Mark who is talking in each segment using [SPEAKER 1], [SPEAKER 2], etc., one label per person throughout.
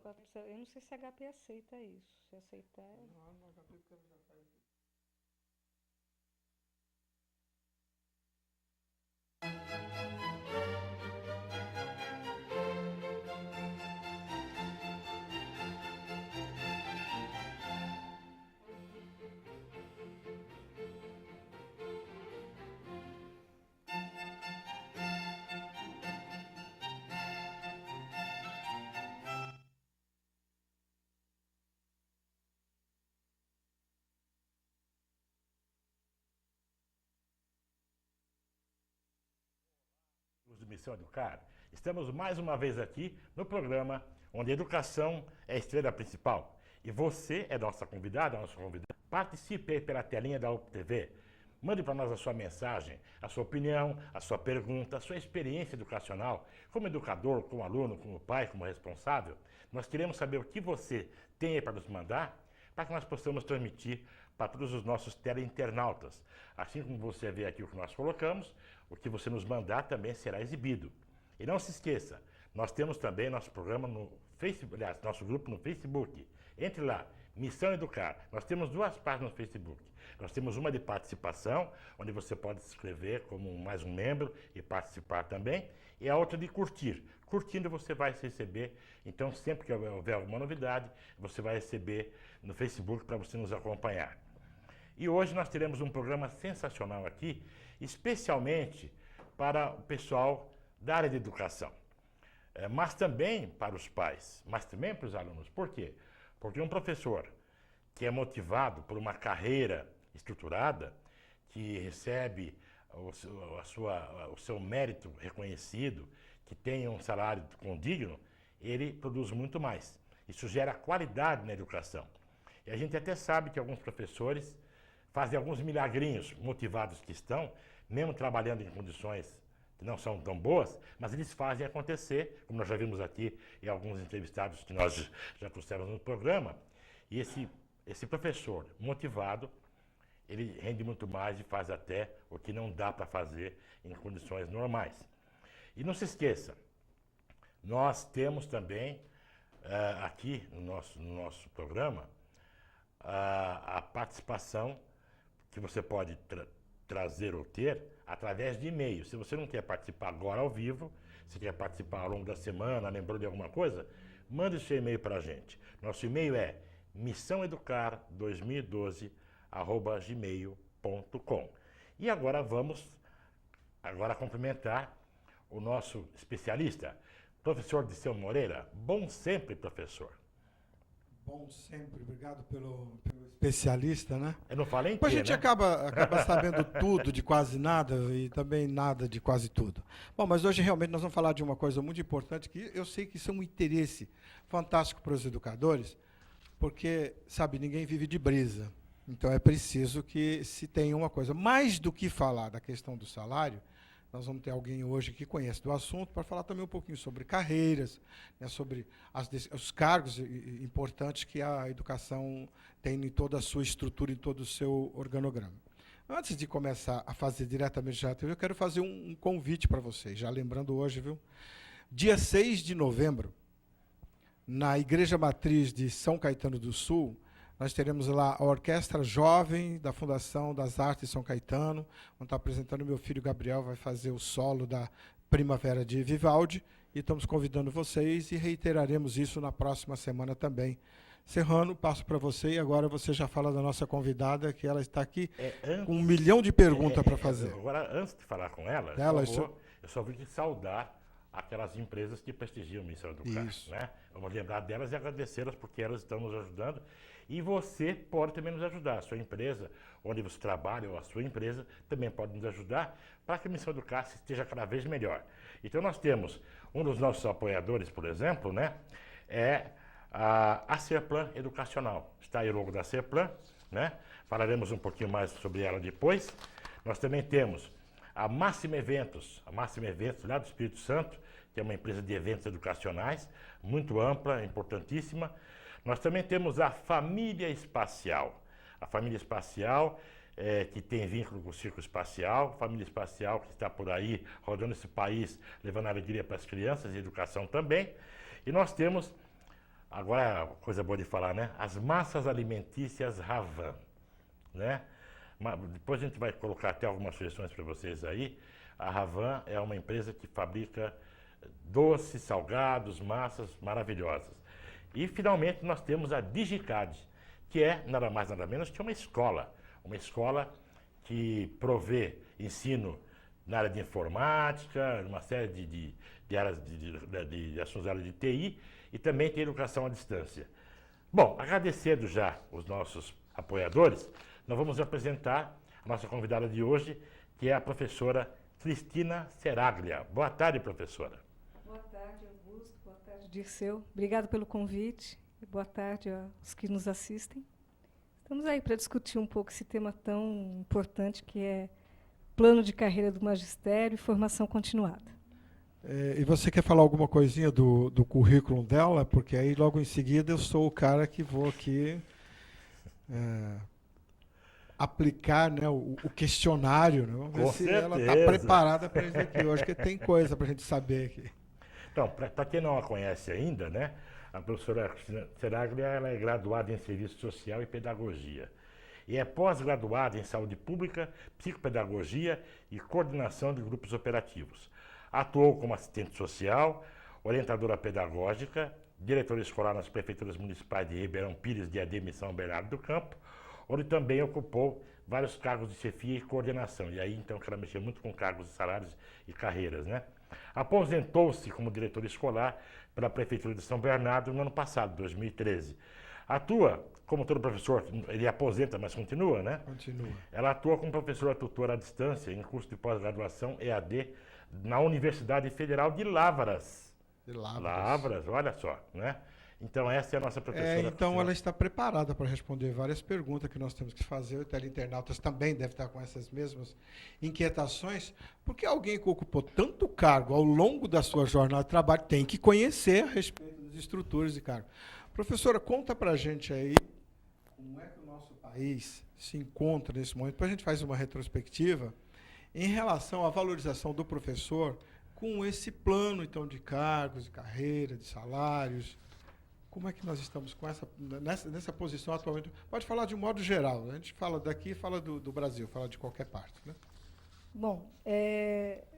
[SPEAKER 1] Eu não sei se a HP aceita isso. Se aceitar.
[SPEAKER 2] Não, no HP porque ela já faz isso.
[SPEAKER 3] Do Missão Educar, estamos mais uma vez aqui no programa onde a educação é a estrela principal. E você é nossa convidada, nosso convidado. Participe aí pela telinha da UPTV. Mande para nós a sua mensagem, a sua opinião, a sua pergunta, a sua experiência educacional, como educador, como aluno, como pai, como responsável. Nós queremos saber o que você tem aí para nos mandar, para que nós possamos transmitir para todos os nossos teleinternautas. Assim como você vê aqui o que nós colocamos, o que você nos mandar também será exibido. E não se esqueça, nós temos também nosso programa no Facebook, aliás, nosso grupo no Facebook. Entre lá, Missão Educar. Nós temos duas páginas no Facebook. Nós temos uma de participação, onde você pode se inscrever como mais um membro e participar também, e a outra de curtir. Curtindo você vai receber, então sempre que houver alguma novidade, você vai receber no Facebook para você nos acompanhar. E hoje nós teremos um programa sensacional aqui, especialmente para o pessoal da área de educação, mas também para os pais, mas também para os alunos. Por quê? Porque um professor que é motivado por uma carreira estruturada, que recebe o seu mérito reconhecido, que tem um salário condigno, ele produz muito mais. Isso gera qualidade na educação. E a gente até sabe que alguns professores fazem alguns milagrinhos, motivados que estão, mesmo trabalhando em condições que não são tão boas, mas eles fazem acontecer, como nós já vimos aqui em alguns entrevistados que nós já trouxemos no programa. E esse professor motivado, ele rende muito mais e faz até o que não dá para fazer em condições normais. E não se esqueça, nós temos também aqui no nosso programa a participação que você pode trazer ou ter através de e-mail. Se você não quer participar agora ao vivo, se quer participar ao longo da semana, lembrou de alguma coisa, mande seu e-mail para a gente. Nosso e-mail é missãoeducar2012@gmail.com. E agora vamos cumprimentar o nosso especialista, professor Diceu Moreira. Bom sempre, professor.
[SPEAKER 2] Bom sempre, obrigado pelo especialista, né?
[SPEAKER 3] Eu não falei em
[SPEAKER 2] Depois
[SPEAKER 3] quê,
[SPEAKER 2] a gente
[SPEAKER 3] né?
[SPEAKER 2] acaba sabendo tudo de quase nada e também nada de quase tudo. Bom, mas hoje realmente nós vamos falar de uma coisa muito importante, que eu sei que isso é um interesse fantástico para os educadores, porque, sabe, ninguém vive de brisa. Então é preciso que se tenha uma coisa. Mais do que falar da questão do salário, nós vamos ter alguém hoje que conhece do assunto para falar também um pouquinho sobre carreiras, né, sobre os cargos importantes que a educação tem em toda a sua estrutura, em todo o seu organograma. Antes de começar a fazer diretamente já, eu quero fazer um convite para vocês, já lembrando hoje, viu? Dia 6 de novembro, na Igreja Matriz de São Caetano do Sul, nós teremos lá a Orquestra Jovem da Fundação das Artes de São Caetano, onde está apresentando meu filho Gabriel, vai fazer o solo da Primavera de Vivaldi, e estamos convidando vocês e reiteraremos isso na próxima semana também. Serrano, passo para você e agora você já fala da nossa convidada, que ela está aqui com 1 milhão de perguntas para fazer.
[SPEAKER 3] Agora, antes de falar com ela, eu só vou te saudar aquelas empresas que prestigiam a Missão Educar. Né? Vamos lembrar delas e agradecê-las porque elas estão nos ajudando. E você pode também nos ajudar. A sua empresa, onde você trabalha, ou a sua empresa, também pode nos ajudar para que a Missão Educar esteja cada vez melhor. Então, nós temos um dos nossos apoiadores, por exemplo, né, é a Serplan Educacional. Está aí o logo da Serplan, né? Falaremos um pouquinho mais sobre ela depois. Nós também temos a Máxima Eventos lá do Espírito Santo, que é uma empresa de eventos educacionais, muito ampla, importantíssima. Nós também temos a Família Espacial. A Família Espacial, que tem vínculo com o Circo Espacial, Família Espacial que está por aí, rodando esse país, levando alegria para as crianças e educação também. E nós temos Agora, coisa boa de falar, né? As massas alimentícias Ravan, né? Depois a gente vai colocar até algumas sugestões para vocês aí. A Ravan é uma empresa que fabrica doces, salgados, massas maravilhosas. E, finalmente, nós temos a Digicad, que é nada mais nada menos que uma escola que provê ensino na área de informática, uma série de áreas de assuntos da área de TI, e também tem educação à distância. Bom, agradecendo já os nossos apoiadores, nós vamos apresentar a nossa convidada de hoje, que é a professora Cristina Seraglia. Boa tarde, professora.
[SPEAKER 1] Boa tarde, Augusto. Boa tarde, Dirceu. Obrigado pelo convite. E boa tarde aos que nos assistem. Estamos aí para discutir um pouco esse tema tão importante que é plano de carreira do magistério e formação continuada.
[SPEAKER 2] E você quer falar alguma coisinha do currículo dela? Porque aí, logo em seguida, eu sou o cara que vou aqui aplicar, né, o questionário. Né? Vamos ver se ela está preparada para isso aqui. Eu acho que tem coisa para a gente saber aqui.
[SPEAKER 3] Então, para quem não a conhece ainda, né, a professora Cristina Seraglia, ela é graduada em Serviço Social e Pedagogia. E é pós-graduada em Saúde Pública, Psicopedagogia e Coordenação de Grupos Operativos. Atuou como assistente social, orientadora pedagógica, diretora escolar nas prefeituras municipais de Ribeirão Pires, Diadema e São Bernardo do Campo, onde também ocupou vários cargos de chefia e coordenação. E aí, então, que ela mexia muito com cargos de salários e carreiras, né? Aposentou-se como diretora escolar pela Prefeitura de São Bernardo no ano passado, 2013. Atua, como todo professor, ele aposenta, mas continua, né?
[SPEAKER 2] Continua.
[SPEAKER 3] Ela atua como professora tutora à distância em curso de pós-graduação EAD na Universidade Federal de Lavras. Lavras, olha só, né? Então, essa é a nossa professora.
[SPEAKER 2] Então, ela está preparada para responder várias perguntas que nós temos que fazer. O teleinternautas também deve estar com essas mesmas inquietações, porque alguém que ocupou tanto cargo ao longo da sua jornada de trabalho tem que conhecer a respeito das estruturas de cargo. Professora, conta para a gente aí como é que o nosso país se encontra nesse momento. Depois a gente faz uma retrospectiva em relação à valorização do professor com esse plano, então, de cargos, de carreira, de salários. Como é que nós estamos com nessa posição atualmente? Pode falar de um modo geral. A gente fala daqui, fala do Brasil, fala de qualquer parte. Né?
[SPEAKER 1] Bom,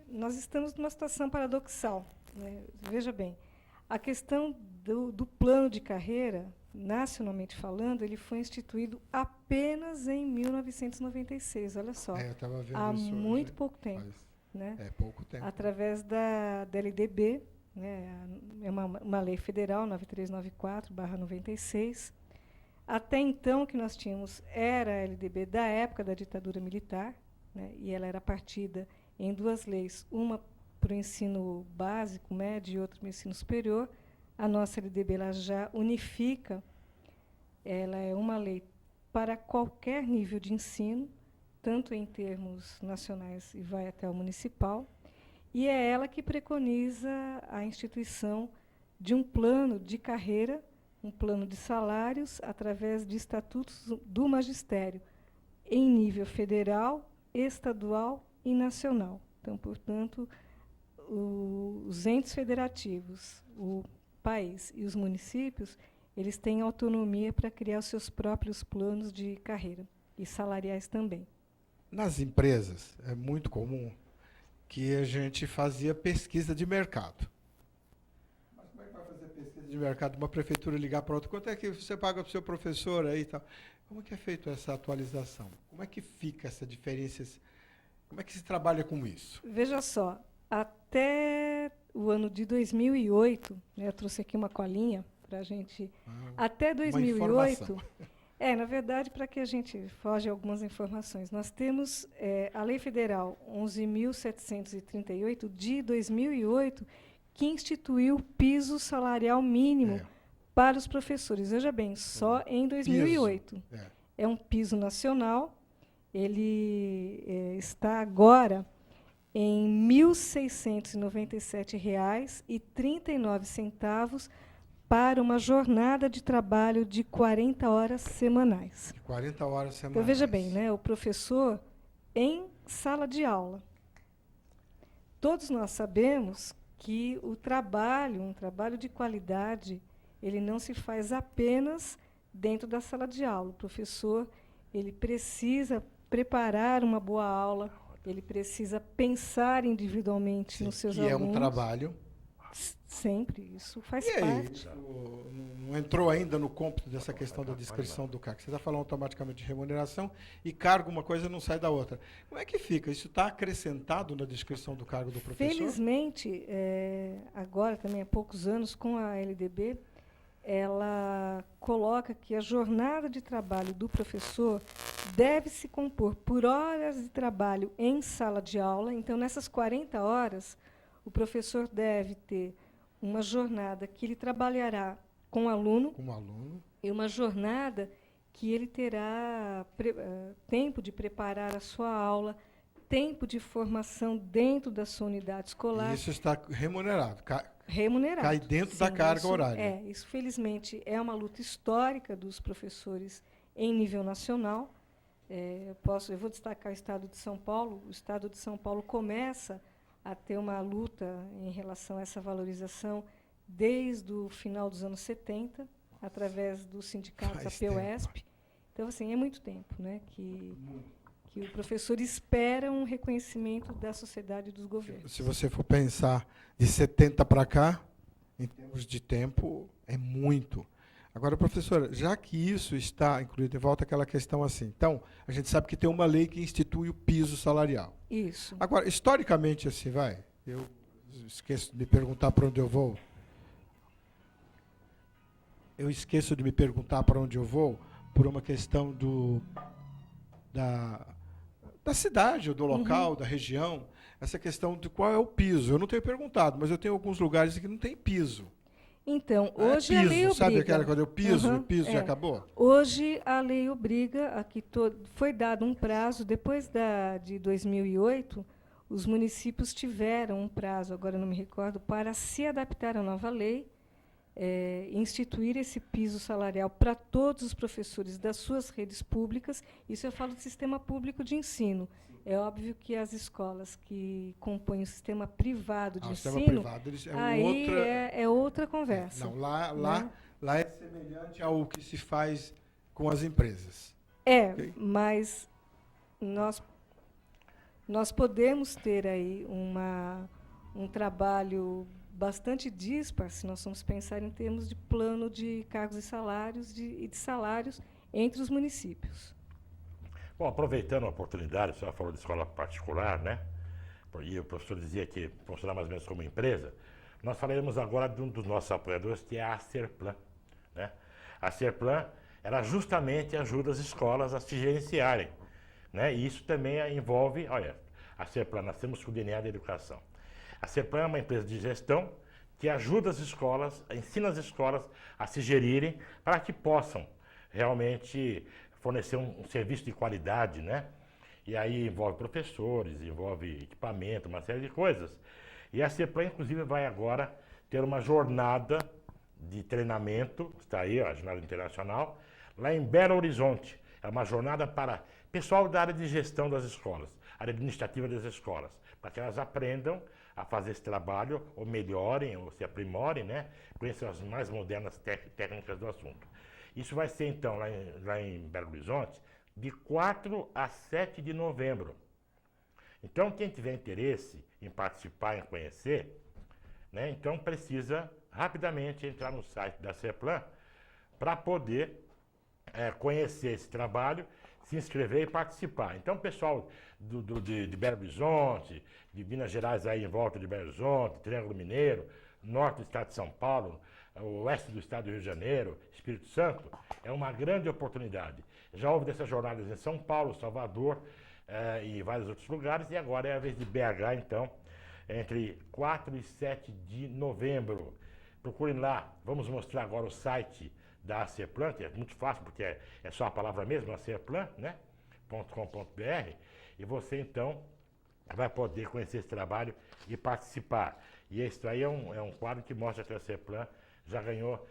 [SPEAKER 1] nós estamos numa situação paradoxal. Né? Veja bem, a questão do plano de carreira, nacionalmente falando, ele foi instituído apenas em 1996, olha só.
[SPEAKER 2] Eu estava vendo
[SPEAKER 1] há
[SPEAKER 2] isso
[SPEAKER 1] muito
[SPEAKER 2] hoje,
[SPEAKER 1] pouco tempo. Né?
[SPEAKER 2] Pouco tempo.
[SPEAKER 1] Através da LDB, né? É uma lei federal, 9394/96. Até então, o que nós tínhamos era a LDB da época da ditadura militar, né? E ela era partida em duas leis, uma para o ensino básico, médio, e outra para o ensino superior. A nossa LDB ela já unifica, ela é uma lei para qualquer nível de ensino, tanto em termos nacionais e vai até o municipal, e é ela que preconiza a instituição de um plano de carreira, um plano de salários, através de estatutos do magistério, em nível federal, estadual e nacional. Então, portanto, os entes federativos, o país e os municípios, eles têm autonomia para criar os seus próprios planos de carreira, e salariais também.
[SPEAKER 2] Nas empresas, é muito comum que a gente fazia pesquisa de mercado. Mas como é que vai fazer pesquisa de mercado? Uma prefeitura ligar para outra, quanto é que você paga para o seu professor aí e tal? Como é que é feita essa atualização? Como é que fica essa diferença? Como é que se trabalha com isso?
[SPEAKER 1] Veja só, até o ano de 2008, né, eu trouxe aqui uma colinha para a gente... até 2008... na verdade, para que a gente foge algumas informações, nós temos a Lei Federal 11.738, de 2008, que instituiu o piso salarial mínimo para os professores. Veja bem, só em 2008. É um piso nacional, ele está agora em R$ 1.697,39 para uma jornada de trabalho de 40 horas semanais.
[SPEAKER 2] 40 horas semanais.
[SPEAKER 1] Então, veja bem, né, o professor em sala de aula. Todos nós sabemos que um trabalho de qualidade, ele não se faz apenas dentro da sala de aula. O professor, ele precisa preparar uma boa aula, ele precisa pensar individualmente nos seus
[SPEAKER 2] que
[SPEAKER 1] alunos.
[SPEAKER 2] é um trabalho.
[SPEAKER 1] Sempre, isso faz
[SPEAKER 2] E aí,
[SPEAKER 1] parte.
[SPEAKER 2] não entrou ainda no cômputo dessa questão da descrição do cargo? Você está falando automaticamente de remuneração e cargo, uma coisa não sai da outra. Como é que fica? Isso está acrescentado na descrição do cargo do professor?
[SPEAKER 1] Felizmente, agora também há poucos anos, com a LDB, ela coloca que a jornada de trabalho do professor deve se compor por horas de trabalho em sala de aula. Então, nessas 40 horas, o professor deve ter uma jornada que ele trabalhará com o aluno, e uma jornada que ele terá tempo de preparar a sua aula, tempo de formação dentro da sua unidade escolar.
[SPEAKER 2] E isso está remunerado.
[SPEAKER 1] Remunerado.
[SPEAKER 2] Cai dentro da carga horária.
[SPEAKER 1] Isso, felizmente, é uma luta histórica dos professores em nível nacional. Eu vou destacar o Estado de São Paulo. O Estado de São Paulo começa a ter uma luta em relação a essa valorização desde o final dos anos 70, através dos sindicatos APUESP. Então, assim, é muito tempo, né, que o professor espera um reconhecimento da sociedade e dos governos.
[SPEAKER 2] Se você for pensar de 70 para cá, em termos de tempo, é muito. Agora, professora, já que isso está incluído, volta àquela questão assim. Então, a gente sabe que tem uma lei que institui o piso salarial.
[SPEAKER 1] Isso.
[SPEAKER 2] Agora, historicamente, assim, eu esqueço de me perguntar para onde eu vou. Eu esqueço de me perguntar para onde eu vou por uma questão da cidade, ou do local, da região. Essa questão de qual é o piso. Eu não tenho perguntado, mas eu tenho alguns lugares que não tem piso.
[SPEAKER 1] Então, hoje a lei obriga.
[SPEAKER 2] Sabe aquela quando eu piso, o piso já acabou?
[SPEAKER 1] Hoje a lei obriga a que foi dado um prazo, depois de 2008, os municípios tiveram um prazo, agora não me recordo, para se adaptar à nova lei, instituir esse piso salarial para todos os professores das suas redes públicas. Isso eu falo do sistema público de ensino. É óbvio que as escolas que compõem o sistema privado de ensino,
[SPEAKER 2] privado,
[SPEAKER 1] aí é outra conversa.
[SPEAKER 2] Não, lá é semelhante ao que se faz com as empresas.
[SPEAKER 1] Okay? Mas nós podemos ter aí um trabalho bastante dispar, se nós vamos pensar em termos de plano de cargos e salários e de salários entre os municípios.
[SPEAKER 3] Bom, aproveitando a oportunidade, a senhora falou de escola particular, né? E o professor dizia que funciona mais ou menos como empresa. Nós falaremos agora de um dos nossos apoiadores, que é a Serplan, né? A Serplan, ela justamente ajuda as escolas a se gerenciarem, né? E isso também envolve, olha, a Serplan, nós temos com o DNA da educação. A Serplan é uma empresa de gestão que ajuda as escolas, ensina as escolas a se gerirem para que possam realmente fornecer um serviço de qualidade, né? E aí envolve professores, envolve equipamento, uma série de coisas. E a Serplan, inclusive, vai agora ter uma jornada de treinamento, está aí, a jornada internacional, lá em Belo Horizonte. É uma jornada para pessoal da área de gestão das escolas, área administrativa das escolas, para que elas aprendam a fazer esse trabalho, ou melhorem, ou se aprimorem, né? Conheçam as mais modernas técnicas do assunto. Isso vai ser, então, lá em Belo Horizonte, de 4 a 7 de novembro. Então, quem tiver interesse em participar, em conhecer, né, então precisa rapidamente entrar no site da Serplan para poder conhecer esse trabalho, se inscrever e participar. Então, o pessoal de Belo Horizonte, de Minas Gerais, aí em volta de Belo Horizonte, Triângulo Mineiro, norte do estado de São Paulo, o oeste do estado do Rio de Janeiro, Espírito Santo, é uma grande oportunidade. Já houve dessas jornadas em São Paulo, Salvador e vários outros lugares, e agora é a vez de BH, então, entre 4 e 7 de novembro. Procurem lá, vamos mostrar agora o site da Serplan, que é muito fácil, porque é só a palavra mesmo, a Serplan, né? .com.br, e você, então, vai poder conhecer esse trabalho e participar. E isso aí é um quadro que mostra que a Serplan já ganhou,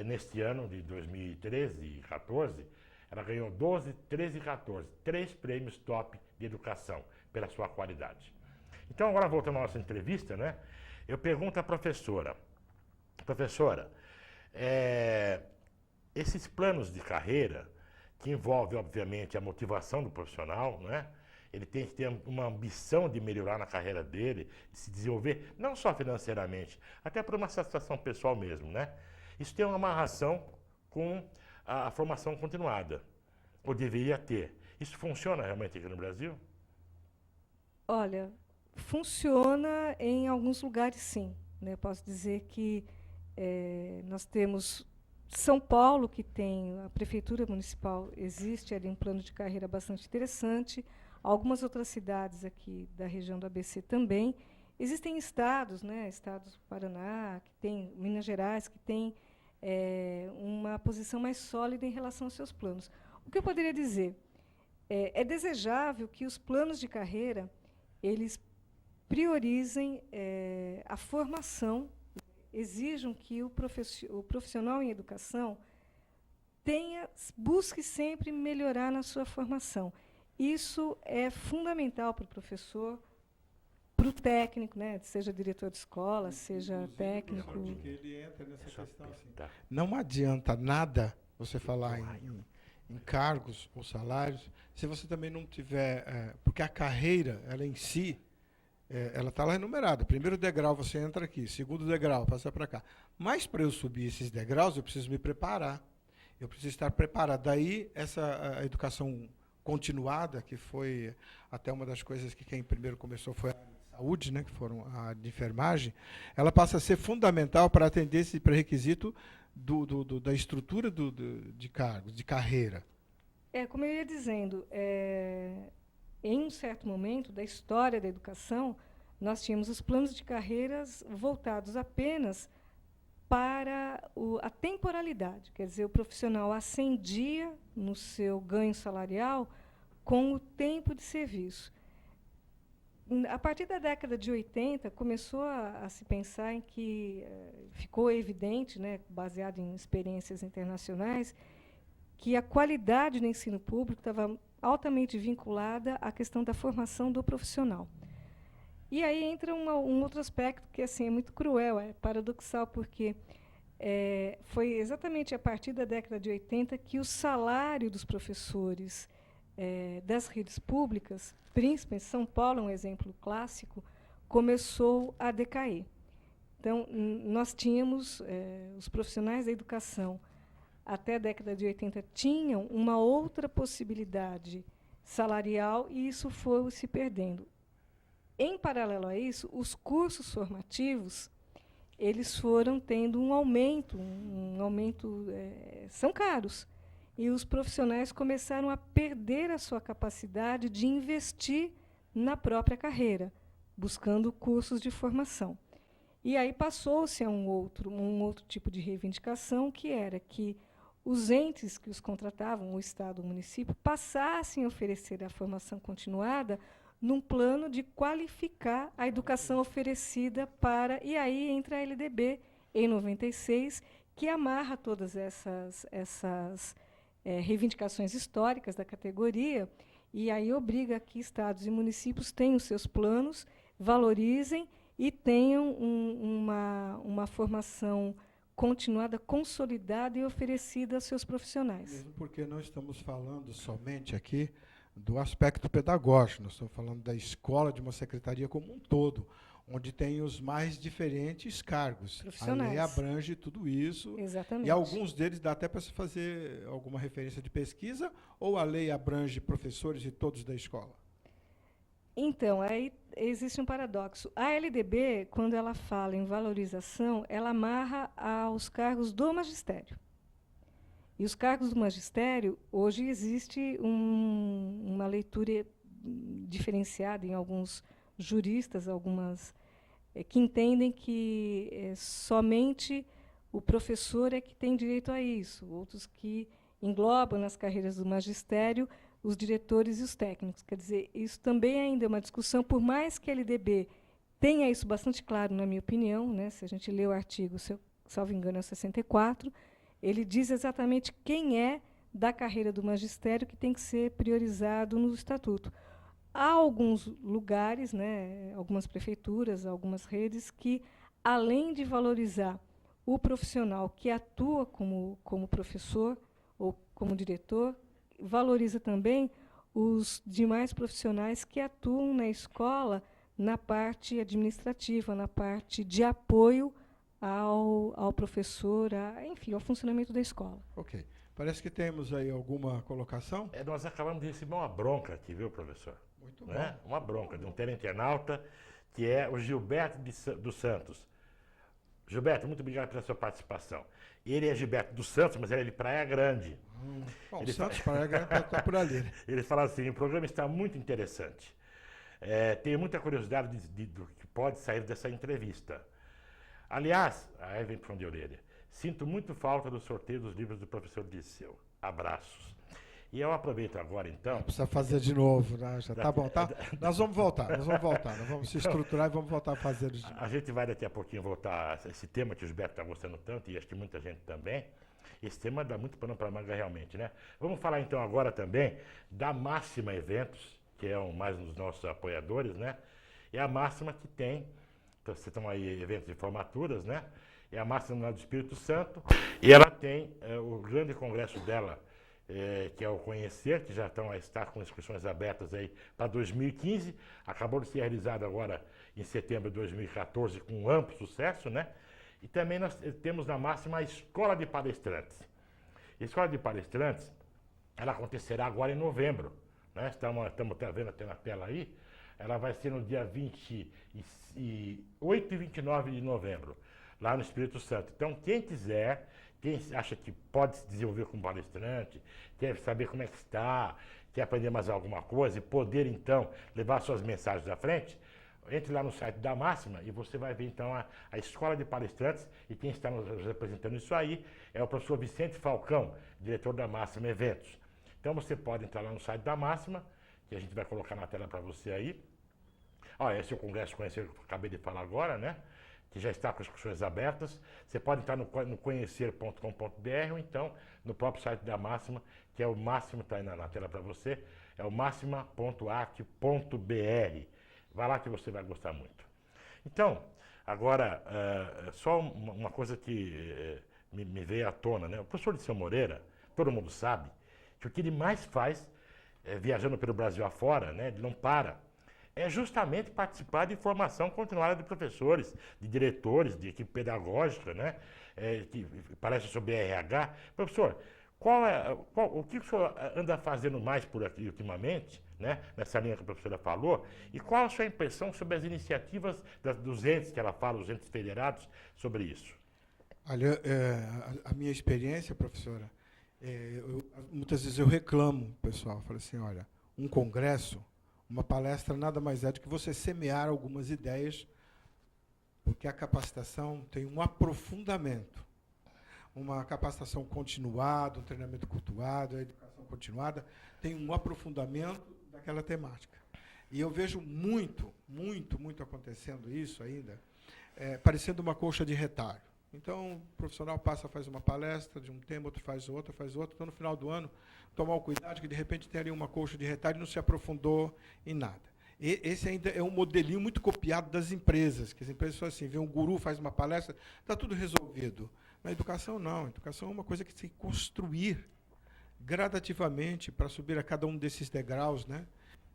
[SPEAKER 3] neste ano de 2013 e 2014, ela ganhou 12, 13 e 14, 3 prêmios top de educação pela sua qualidade. Então, agora voltando à nossa entrevista, né? Eu pergunto à professora, Esses planos de carreira, que envolvem, obviamente, a motivação do profissional, né? Ele tem que ter uma ambição de melhorar na carreira dele, de se desenvolver, não só financeiramente, até por uma satisfação pessoal mesmo, né? Isso tem uma amarração com a formação continuada, ou deveria ter. Isso funciona realmente aqui no Brasil?
[SPEAKER 1] Olha, funciona em alguns lugares, sim. Né? Posso dizer que nós temos São Paulo, que tem a prefeitura municipal, existe ali um plano de carreira bastante interessante. Algumas outras cidades aqui da região do ABC também. Existem estados, né, estados do Paraná, que tem, Minas Gerais, que tem uma posição mais sólida em relação aos seus planos. O que eu poderia dizer? É desejável que os planos de carreira eles priorizem a formação, exijam que o profissional em educação busque sempre melhorar na sua formação. Isso é fundamental para o professor, para o técnico, né, seja diretor de escola, seja técnico.
[SPEAKER 2] Porque ele entra nessa questão assim.
[SPEAKER 3] Tá.
[SPEAKER 2] Não adianta nada você falar em cargos ou salários se você também não tiver... porque a carreira, ela em si, ela está lá enumerada. Primeiro degrau você entra aqui, segundo degrau passa para cá. Mas para eu subir esses degraus, eu preciso me preparar. Eu preciso estar preparado. Daí, a educação continuada, que foi até uma das coisas que quem primeiro começou foi a saúde, né, que foram a de enfermagem, ela passa a ser fundamental para atender esse pré-requisito da estrutura de cargos, de carreira.
[SPEAKER 1] Como eu ia dizendo, em um certo momento da história da educação, nós tínhamos os planos de carreiras voltados apenas para a temporalidade. Quer dizer, o profissional ascendia no seu ganho salarial com o tempo de serviço. A partir da década de 80, começou a se pensar em que ficou evidente, né, baseado em experiências internacionais, que a qualidade do ensino público estava altamente vinculada à questão da formação do profissional. E aí entra um outro aspecto que assim, é muito cruel, é paradoxal, porque foi exatamente a partir da década de 80 que o salário dos professores das redes públicas, principalmente São Paulo é um exemplo clássico, começou a decair. Então, nós tínhamos, os profissionais da educação, até a década de 80, tinham uma outra possibilidade salarial e isso foi se perdendo. Em paralelo a isso, os cursos formativos eles foram tendo um aumento, são caros. E os profissionais começaram a perder a sua capacidade de investir na própria carreira, buscando cursos de formação. E aí passou-se a um outro tipo de reivindicação, que era que os entes que os contratavam, o Estado, o município, passassem a oferecer a formação continuada num plano de qualificar a educação oferecida para... E aí entra a LDB, em 96, que amarra todas essas reivindicações históricas da categoria, e aí obriga que estados e municípios tenham os seus planos, valorizem e tenham uma formação continuada, consolidada e oferecida aos seus profissionais.
[SPEAKER 2] Mesmo porque não estamos falando somente aqui do aspecto pedagógico, nós estamos falando da escola, de uma secretaria como um todo, onde tem os mais diferentes cargos.
[SPEAKER 1] Profissionais.
[SPEAKER 2] A lei abrange tudo isso.
[SPEAKER 1] Exatamente.
[SPEAKER 2] E alguns deles dá até para se fazer alguma referência de pesquisa, ou a lei abrange professores e todos da escola?
[SPEAKER 1] Então, aí existe um paradoxo. A LDB, quando ela fala em valorização, ela amarra aos cargos do magistério. E os cargos do magistério, hoje existe uma leitura diferenciada em alguns juristas, que entendem que somente o professor é que tem direito a isso, outros que englobam nas carreiras do magistério os diretores e os técnicos. Quer dizer, isso também ainda é uma discussão, por mais que a LDB tenha isso bastante claro, na minha opinião, né, se a gente lê o artigo, se eu salvo engano, é 64, ele diz exatamente quem é da carreira do magistério que tem que ser priorizado no estatuto. Há alguns lugares, né, algumas prefeituras, algumas redes, que, além de valorizar o profissional que atua como professor ou como diretor valoriza também os demais profissionais que atuam na escola na parte administrativa, na parte de apoio ao professor, enfim, ao funcionamento da escola.
[SPEAKER 2] Ok. Parece que temos aí alguma colocação.
[SPEAKER 3] Nós acabamos de receber uma bronca aqui, viu, professor?
[SPEAKER 2] Muito
[SPEAKER 3] Né?
[SPEAKER 2] bom.
[SPEAKER 3] Uma bronca de um teleinternauta, que é o Gilberto dos Santos. Gilberto, muito obrigado pela sua participação. Ele é Gilberto dos Santos, mas ele é de Praia Grande.
[SPEAKER 2] Bom,
[SPEAKER 3] Ele
[SPEAKER 2] Santos Praia está por ali.
[SPEAKER 3] Ele fala assim, o programa está muito interessante. Tenho muita curiosidade do que pode sair dessa entrevista. Aliás, aí vem puxão de orelha, sinto muito falta do sorteio dos livros do professor Disseu. Abraços. E eu aproveito agora, então...
[SPEAKER 2] Precisa fazer de novo, né? Já tá bom, tá? Nós vamos voltar. Nós vamos se estruturar e vamos voltar a fazer de novo.
[SPEAKER 3] A gente vai daqui a pouquinho voltar a esse tema que o Gilberto está gostando tanto, e acho que muita gente também. Esse tema dá muito pano para manga realmente, né? Vamos falar então agora também da Máxima Eventos, que é mais um dos nossos apoiadores, né? É a Máxima que tem, então, vocês estão aí, eventos de formaturas, né? É a Máxima lá do Espírito Santo, e ela tem o grande congresso dela, que é o Conhecer, que já está com inscrições abertas aí para 2015, acabou de ser realizado agora em setembro de 2014 com um amplo sucesso, né? E também nós temos na Máxima a Escola de Palestrantes. A Escola de Palestrantes, ela acontecerá agora em novembro, né? Estamos vendo até na tela aí, ela vai ser no dia 28 e 29 de novembro, lá no Espírito Santo. Então, quem quiser, quem acha que pode se desenvolver como palestrante, quer saber como é que está, quer aprender mais alguma coisa e poder, então, levar suas mensagens à frente, entre lá no site da Máxima e você vai ver, então, a Escola de Palestrantes, e quem está nos representando isso aí é o professor Vicente Falcão, diretor da Máxima Eventos. Então, você pode entrar lá no site da Máxima, que a gente vai colocar na tela para você aí. Esse é o Congresso Conhecer que eu acabei de falar agora, né? Que já está com as inscrições abertas. Você pode entrar no conhecer.com.br ou então no próprio site da Máxima, que é o Máximo, está aí na tela para você, é o máxima.art.br. Vai lá que você vai gostar muito. Então, agora, só uma coisa que me veio à tona, né? O professor Disseu Moreira, todo mundo sabe, que o que ele mais faz, viajando pelo Brasil afora, né? Ele não para. É justamente participar de formação continuada de professores, de diretores, de equipe pedagógica, né? Que palestra sobre RH. Professor, o que o senhor anda fazendo mais por aqui ultimamente, né? Nessa linha que a professora falou, e qual a sua impressão sobre as iniciativas dos entes que ela fala, os entes federados, sobre isso?
[SPEAKER 2] Olha, a minha experiência, professora, muitas vezes eu reclamo, pessoal, falo assim, olha, um congresso, uma palestra nada mais é do que você semear algumas ideias, porque a capacitação tem um aprofundamento, uma capacitação continuada, um treinamento cultuado, a educação continuada, tem um aprofundamento daquela temática. E eu vejo muito acontecendo isso ainda, parecendo uma colcha de retalho. Então, o profissional faz uma palestra de um tema, outro faz outra. Então, no final do ano, tomar o cuidado que, de repente, tem ali uma colcha de retalho e não se aprofundou em nada. Esse ainda é um modelinho muito copiado das empresas, que as empresas são assim, vê um guru, faz uma palestra, está tudo resolvido. Na educação, não. A educação é uma coisa que tem que construir gradativamente para subir a cada um desses degraus, né?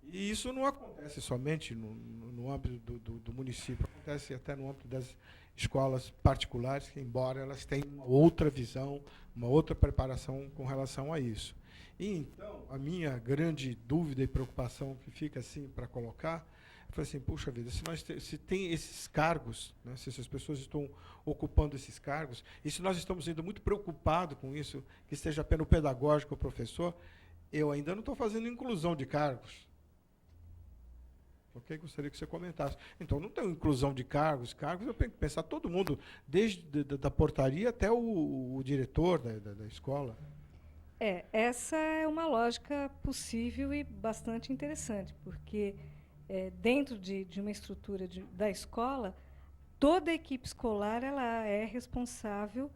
[SPEAKER 2] E isso não acontece somente no âmbito do município, acontece até no âmbito das escolas particulares, que, embora elas tenham uma outra visão, uma outra preparação com relação a isso. E, então, a minha grande dúvida e preocupação que fica assim para colocar, foi assim, puxa vida, se tem esses cargos, né, se essas pessoas estão ocupando esses cargos, e se nós estamos ainda muito preocupados com isso, que seja apenas o pedagógico ou o professor, eu ainda não estou fazendo inclusão de cargos. Ok? Gostaria que você comentasse. Então, não tem inclusão de cargos. Eu tenho que pensar todo mundo, desde da portaria até o diretor da escola.
[SPEAKER 1] Essa é uma lógica possível e bastante interessante, porque dentro de uma estrutura da escola, toda a equipe escolar ela é responsável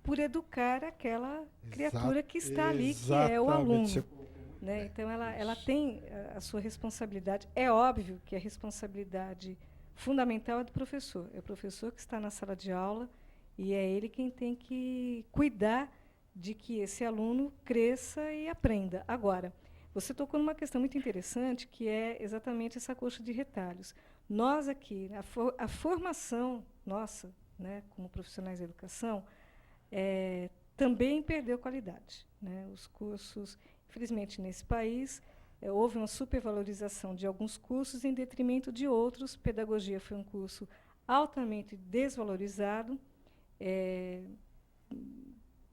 [SPEAKER 1] por educar aquela criatura que está ali, que é o aluno. Né? Então, ela tem a sua responsabilidade. É óbvio que a responsabilidade fundamental é do professor. É o professor que está na sala de aula E é ele quem tem que cuidar de que esse aluno cresça e aprenda. Agora, você tocou numa questão muito interessante, que é exatamente essa coxa de retalhos. Nós aqui, a formação nossa, né, como profissionais da educação, também perdeu qualidade, né? Os cursos, infelizmente, nesse país, houve uma supervalorização de alguns cursos em detrimento de outros. Pedagogia foi um curso altamente desvalorizado,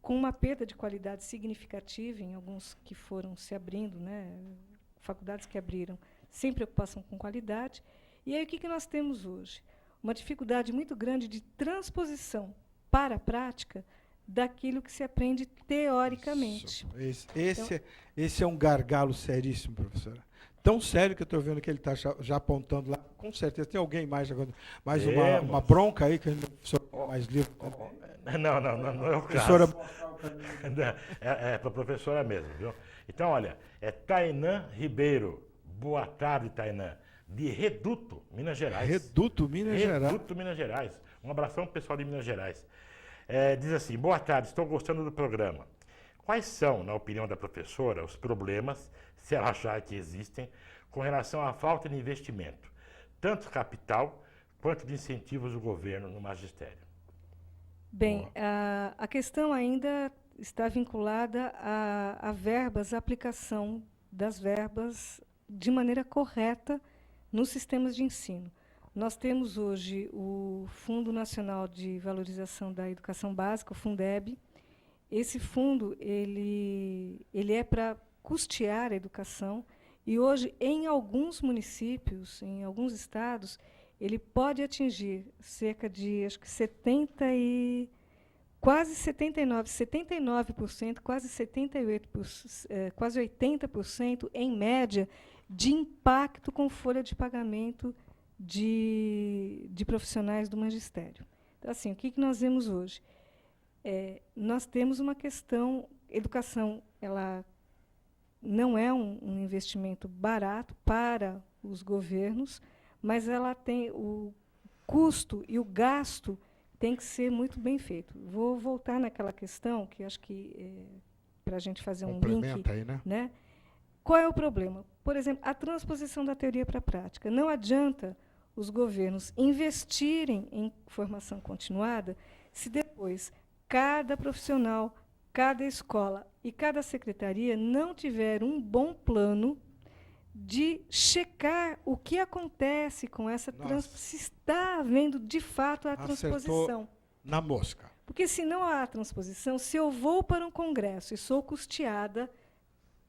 [SPEAKER 1] com uma perda de qualidade significativa em alguns que foram se abrindo, né, faculdades que abriram sem preocupação com qualidade. E aí o que nós temos hoje? Uma dificuldade muito grande de transposição para a prática daquilo que se aprende teoricamente.
[SPEAKER 2] Esse é um gargalo seríssimo, professora. Tão sério que eu estou vendo que ele está já apontando lá. Com certeza tem alguém mais uma bronca aí que a professora mais livre.
[SPEAKER 3] Não é o caso. É para a professora mesmo, viu? Então, olha, é Tainã Ribeiro. Boa tarde, Tainã. De Reduto, Minas Gerais.
[SPEAKER 2] Reduto, Minas Gerais.
[SPEAKER 3] Reduto, Minas Gerais. Um abração pro pessoal de Minas Gerais. Diz assim, boa tarde, estou gostando do programa. Quais são, na opinião da professora, os problemas, se ela achar que existem, com relação à falta de investimento, tanto capital quanto de incentivos do governo no magistério?
[SPEAKER 1] Bem, a questão ainda está vinculada a verbas, a aplicação das verbas de maneira correta nos sistemas de ensino. Nós temos hoje o Fundo Nacional de Valorização da Educação Básica, o Fundeb. Esse fundo ele é para custear a educação e hoje, em alguns municípios, em alguns estados, ele pode atingir cerca de, acho que quase 79%, quase 78%, quase 80%, em média, de impacto com folha de pagamento de profissionais do magistério. Então, assim, o que nós vemos hoje? Nós temos uma questão, educação, ela não é um investimento barato para os governos, mas ela tem o custo e o gasto tem que ser muito bem feito. Vou voltar naquela questão, que acho que para a gente fazer um link.
[SPEAKER 2] Aí,
[SPEAKER 1] né? Qual é o problema? Por exemplo, a transposição da teoria para a prática. Não adianta os governos investirem em formação continuada se depois cada profissional, cada escola e cada secretaria não tiver um bom plano de checar o que acontece com essa transposição, se está havendo de fato a transposição.
[SPEAKER 2] Na mosca.
[SPEAKER 1] Porque se não há transposição, se eu vou para um congresso e sou custeada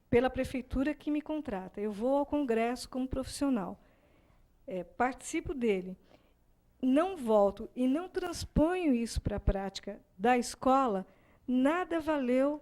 [SPEAKER 1] pela prefeitura que me contrata, eu vou ao congresso como profissional, participo dele, não volto e não transponho isso para a prática da escola, nada valeu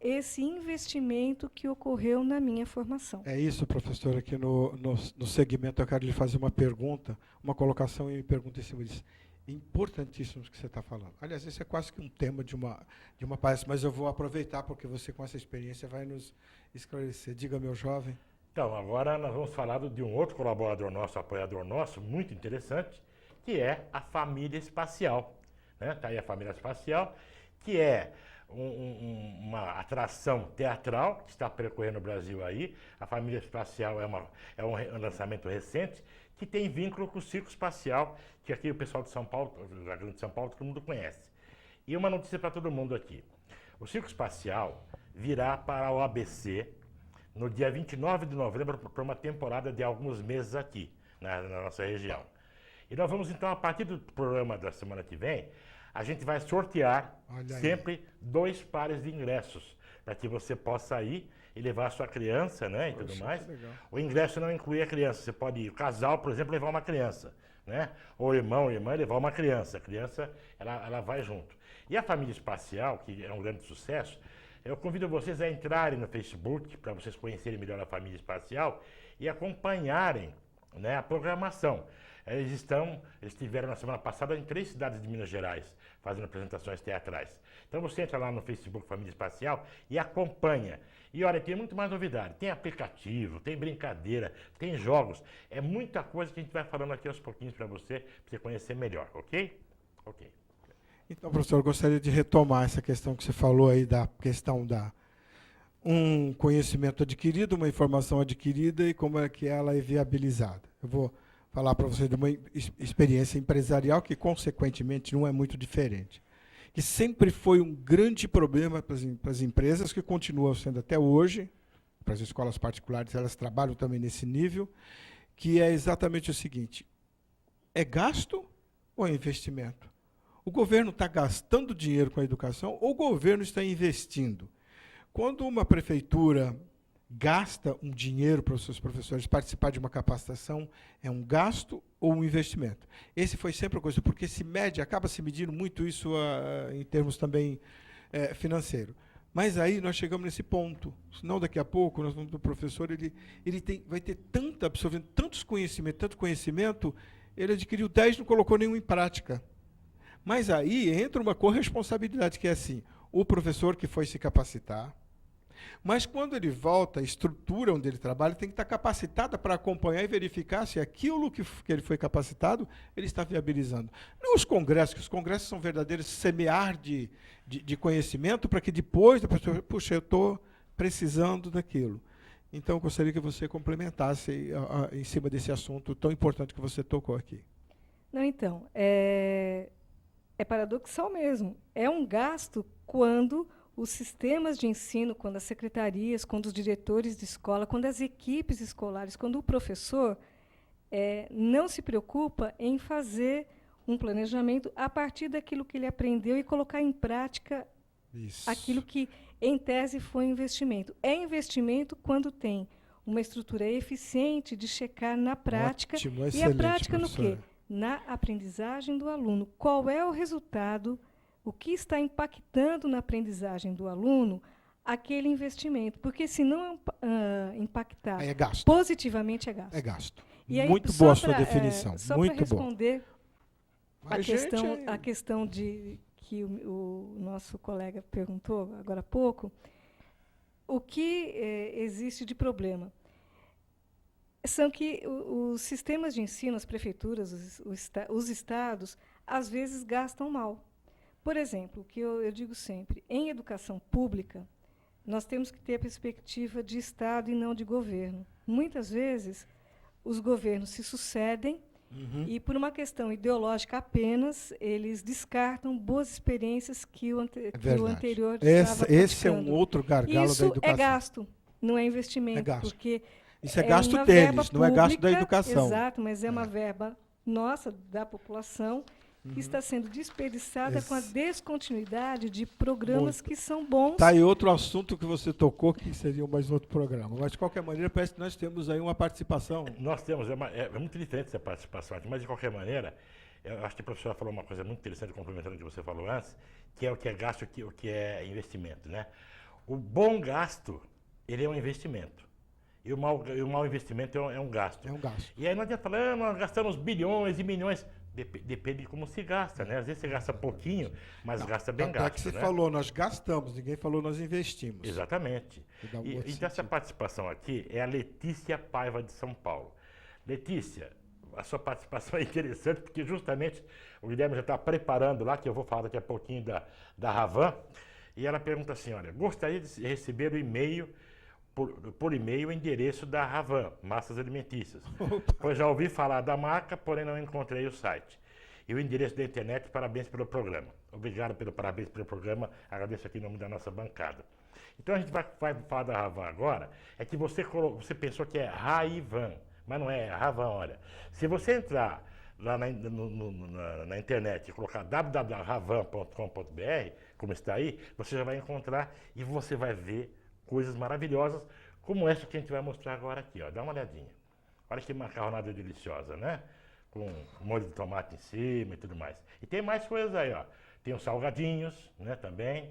[SPEAKER 1] esse investimento que ocorreu na minha formação.
[SPEAKER 2] É isso, professora, aqui no segmento eu quero lhe fazer uma pergunta, uma colocação e pergunta em cima disso. Importantíssimo o que você está falando. Aliás, esse é quase que um tema de uma palestra, mas eu vou aproveitar porque você, com essa experiência, vai nos esclarecer. Diga, meu jovem.
[SPEAKER 3] Então, agora nós vamos falar de um outro colaborador nosso, apoiador nosso, muito interessante, que é a Família Espacial. Está aí a Família Espacial, que é uma atração teatral que está percorrendo o Brasil aí. A Família Espacial é um lançamento recente que tem vínculo com o Circo Espacial, que aqui o pessoal de São Paulo, da Grande São Paulo, todo mundo conhece. E uma notícia para todo mundo aqui. O Circo Espacial virá para o ABC no dia 29 de novembro para uma temporada de alguns meses aqui, na nossa região. E nós vamos, então, a partir do programa da semana que vem, a gente vai sortear sempre 2 pares de ingressos, para que você possa ir e levar a sua criança, né, e tudo mais. O ingresso não inclui a criança. Você pode ir, o casal, por exemplo, levar uma criança, né? Ou o irmão ou irmã levar uma criança. A criança, ela vai junto. E a Família Espacial, que é um grande sucesso, eu convido vocês a entrarem no Facebook, para vocês conhecerem melhor a Família Espacial e acompanharem, né, a programação. Eles estiveram na semana passada em 3 cidades de Minas Gerais, fazendo apresentações teatrais. Então você entra lá no Facebook Família Espacial e acompanha. E olha, tem muito mais novidade. Tem aplicativo, tem brincadeira, tem jogos. É muita coisa que a gente vai falando aqui aos pouquinhos para você conhecer melhor, ok? Ok.
[SPEAKER 2] Então, professor, eu gostaria de retomar essa questão que você falou aí, da questão da um conhecimento adquirido, uma informação adquirida e como é que ela é viabilizada. Eu vou falar para você de uma experiência empresarial que, consequentemente, não é muito diferente. Que sempre foi um grande problema para as empresas, que continuam sendo até hoje, para as escolas particulares, elas trabalham também nesse nível, que é exatamente o seguinte: é gasto ou é investimento? O governo está gastando dinheiro com a educação ou o governo está investindo? Quando uma prefeitura gasta um dinheiro para os seus professores participar de uma capacitação, é um gasto ou um investimento? Esse foi sempre a coisa, porque se mede, acaba se medindo muito isso em termos também financeiro. Mas aí nós chegamos nesse ponto, senão daqui a pouco nós vamos do professor, vai ter absorvendo tanto conhecimento, ele adquiriu 10 e não colocou nenhum em prática. Mas aí entra uma corresponsabilidade, que é assim: o professor que foi se capacitar, mas quando ele volta, a estrutura onde ele trabalha tem que estar capacitada para acompanhar e verificar se aquilo que ele foi capacitado, ele está viabilizando. Não os congressos, que os congressos são verdadeiros semear de conhecimento para que depois, puxa, eu estou precisando daquilo. Então, eu gostaria que você complementasse em cima desse assunto tão importante que você tocou aqui.
[SPEAKER 1] Não, então, é paradoxal mesmo. É um gasto quando os sistemas de ensino, quando as secretarias, quando os diretores de escola, quando as equipes escolares, quando o professor não se preocupa em fazer um planejamento a partir daquilo que ele aprendeu e colocar em prática aquilo que, em tese, foi investimento. É investimento quando tem uma estrutura eficiente de checar na prática.
[SPEAKER 2] Ótimo,
[SPEAKER 1] e a prática
[SPEAKER 2] professora.
[SPEAKER 1] no quê? Na aprendizagem do aluno. Qual é o resultado, o que está impactando na aprendizagem do aluno aquele investimento? Porque se não impactar
[SPEAKER 2] Aí é gasto.
[SPEAKER 1] positivamente, é gasto.
[SPEAKER 2] É gasto.
[SPEAKER 1] E aí,
[SPEAKER 2] muito boa a sua definição.
[SPEAKER 1] Só
[SPEAKER 2] muito
[SPEAKER 1] para
[SPEAKER 2] boa.
[SPEAKER 1] responder
[SPEAKER 2] Mas,
[SPEAKER 1] a questão de que o nosso colega perguntou agora há pouco, o que existe de problema? São que os sistemas de ensino, as prefeituras, os estados, às vezes gastam mal. Por exemplo, o que eu digo sempre, em educação pública, nós temos que ter a perspectiva de Estado e não de governo. Muitas vezes, os governos se sucedem e, por uma questão ideológica apenas, eles descartam boas experiências que o anterior estava praticando.
[SPEAKER 2] Esse é um outro gargalo da educação.
[SPEAKER 1] Isso é gasto, não é investimento.
[SPEAKER 2] É gasto.
[SPEAKER 1] Porque
[SPEAKER 2] isso é gasto
[SPEAKER 1] uma
[SPEAKER 2] deles,
[SPEAKER 1] verba
[SPEAKER 2] não é gasto da
[SPEAKER 1] pública,
[SPEAKER 2] educação.
[SPEAKER 1] Exato, mas é uma verba nossa, da população, que está sendo desperdiçada com a descontinuidade de programas que são bons.
[SPEAKER 2] Está aí outro assunto que você tocou, que seria mais outro programa. Mas, de qualquer maneira, parece que nós temos aí uma participação.
[SPEAKER 3] Nós temos, é muito diferente essa participação aqui, mas, de qualquer maneira, eu acho que a professora falou uma coisa muito interessante, complementando o que você falou antes, que é o que é gasto e o que é investimento, né? O bom gasto, ele é um investimento. E o mau investimento é um gasto.
[SPEAKER 2] É um gasto.
[SPEAKER 3] E aí não adianta falar, nós gastamos bilhões e milhões. Depende de como se gasta, né? Às vezes você gasta pouquinho, mas gasta bem gasto.
[SPEAKER 2] É que você
[SPEAKER 3] né?
[SPEAKER 2] falou, nós gastamos, ninguém falou nós investimos.
[SPEAKER 3] Exatamente. Então essa participação aqui é a Letícia Paiva de São Paulo. Letícia, a sua participação é interessante, porque justamente o Guilherme já está preparando lá, que eu vou falar daqui a pouquinho da Ravan, e ela pergunta assim, olha, gostaria de receber o e-mail, por e-mail o endereço da Ravan, Massas Alimentícias. Pois já ouvi falar da marca, porém não encontrei o site. E o endereço da internet, parabéns pelo programa. Obrigado parabéns pelo programa, agradeço aqui em nome da nossa bancada. Então a gente vai falar da Ravan agora, é que você pensou que é Raivan, mas não é Ravan, olha. Se você entrar lá na internet e colocar www.ravan.com.br, como está aí, você já vai encontrar e você vai ver coisas maravilhosas, como essa que a gente vai mostrar agora aqui, ó. Dá uma olhadinha. Olha que macarronada deliciosa, né? Com molho de tomate em cima e tudo mais. E tem mais coisas aí, ó. Tem os salgadinhos, né, também.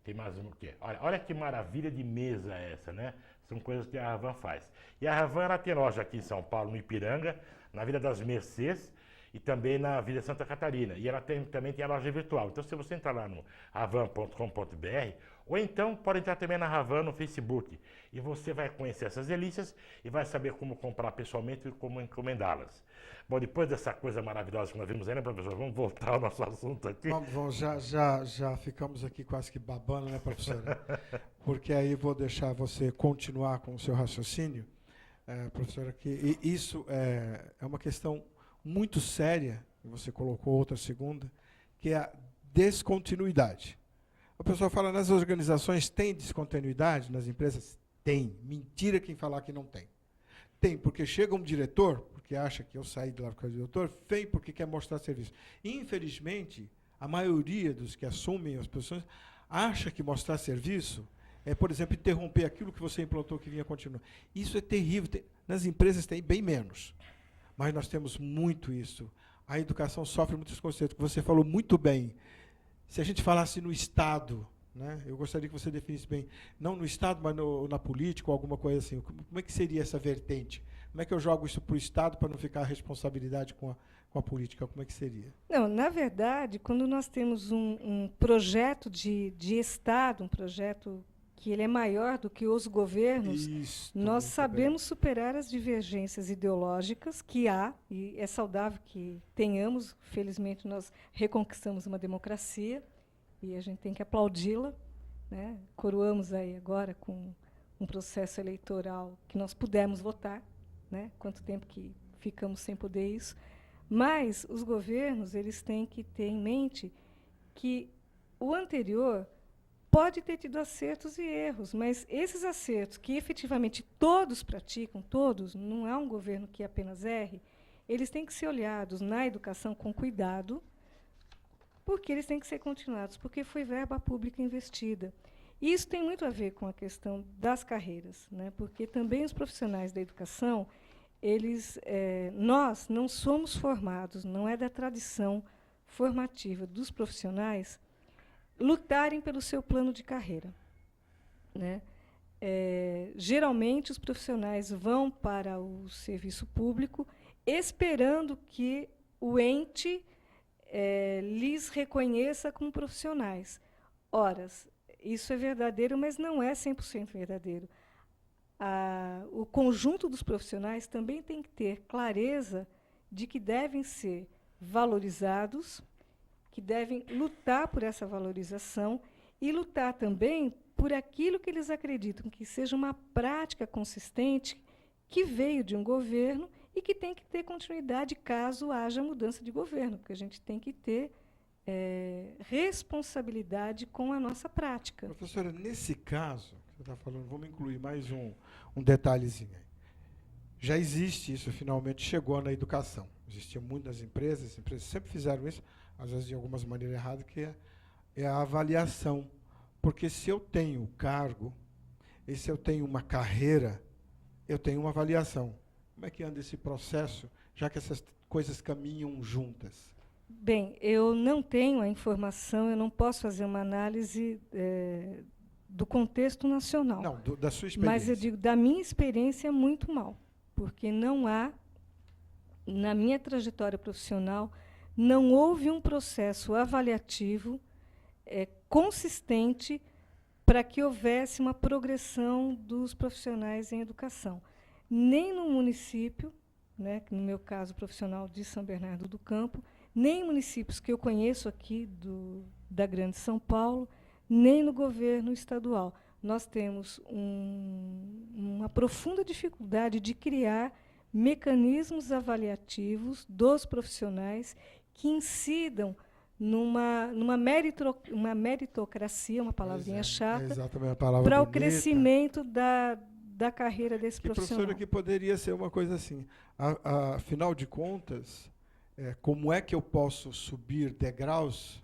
[SPEAKER 3] Tem mais o quê? Olha que maravilha de mesa essa, né? São coisas que a Ravan faz. E a Ravan, ela tem loja aqui em São Paulo, no Ipiranga, na Vila das Mercês, e também na Vila Santa Catarina. E ela também tem a loja virtual. Então, se você entrar lá no ravan.com.br, ou então pode entrar também na Ravan no Facebook, e você vai conhecer essas delícias e vai saber como comprar pessoalmente e como encomendá-las. Bom, depois dessa coisa maravilhosa que nós vimos aí, né, professor? Vamos voltar ao nosso assunto aqui.
[SPEAKER 2] Vamos, já ficamos aqui quase que babando, né, professora? Porque aí vou deixar você continuar com o seu raciocínio, professora, que isso é uma questão muito séria, você colocou outra segunda, que é a descontinuidade. A pessoa fala, nas organizações tem descontinuidade, nas empresas tem. Mentira quem falar que não tem. Tem, porque chega um diretor, porque acha que eu saí de lá por causa do diretor, vem porque quer mostrar serviço. Infelizmente, a maioria dos que assumem as posições acha que mostrar serviço é, por exemplo, interromper aquilo que você implantou que vinha continuar. Isso é terrível. Nas empresas tem bem menos. Mas nós temos muito isso. A educação sofre muitos conceitos, que você falou muito bem. Se a gente falasse no Estado, né, eu gostaria que você definisse bem, não no Estado, mas na política ou alguma coisa assim. Como é que seria essa vertente? Como é que eu jogo isso para o Estado para não ficar a responsabilidade com a política? Como é que seria?
[SPEAKER 1] Não, na verdade, quando nós temos um projeto de Estado, um projeto que ele é maior do que os governos, nós sabemos superar as divergências ideológicas que há, e é saudável que tenhamos. Felizmente, nós reconquistamos uma democracia, e a gente tem que aplaudi-la, né? Coroamos aí agora com um processo eleitoral que nós pudemos votar, né? Quanto tempo que ficamos sem poder isso. Mas os governos, eles têm que ter em mente que o anterior pode ter tido acertos e erros, mas esses acertos que efetivamente todos praticam, todos, não há um governo que apenas erre, eles têm que ser olhados na educação com cuidado, porque eles têm que ser continuados, porque foi verba pública investida. E isso tem muito a ver com a questão das carreiras, né? Porque também os profissionais da educação, nós não somos formados, não é da tradição formativa dos profissionais lutarem pelo seu plano de carreira, né? Geralmente, os profissionais vão para o serviço público esperando que o ente lhes reconheça como profissionais. Ora, isso é verdadeiro, mas não é 100% verdadeiro. O conjunto dos profissionais também tem que ter clareza de que devem ser valorizados, que devem lutar por essa valorização e lutar também por aquilo que eles acreditam que seja uma prática consistente que veio de um governo e que tem que ter continuidade caso haja mudança de governo, porque a gente tem que ter responsabilidade com a nossa prática.
[SPEAKER 2] Professora, nesse caso, você está falando, vamos incluir mais um detalhezinho aí. Já existe isso, finalmente chegou na educação. Existia muitas empresas, as empresas sempre fizeram isso, às vezes de algumas maneiras erradas, que é a avaliação. Porque se eu tenho cargo, e se eu tenho uma carreira, eu tenho uma avaliação. Como é que anda esse processo, já que essas coisas caminham juntas?
[SPEAKER 1] Bem, eu não tenho a informação, eu não posso fazer uma análise do contexto nacional.
[SPEAKER 2] Não, da sua experiência.
[SPEAKER 1] Mas eu digo, da minha experiência, muito mal. Porque não há, na minha trajetória profissional, não houve um processo avaliativo consistente para que houvesse uma progressão dos profissionais em educação. Nem no município, né, no meu caso profissional de São Bernardo do Campo, nem em municípios que eu conheço aqui da Grande São Paulo, nem no governo estadual. Nós temos uma profunda dificuldade de criar mecanismos avaliativos dos profissionais que incidam numa meritocracia, uma palavrinha chata, para o crescimento da carreira desse profissional.
[SPEAKER 2] Professora, que poderia ser uma coisa assim, afinal de contas, como é que eu posso subir degraus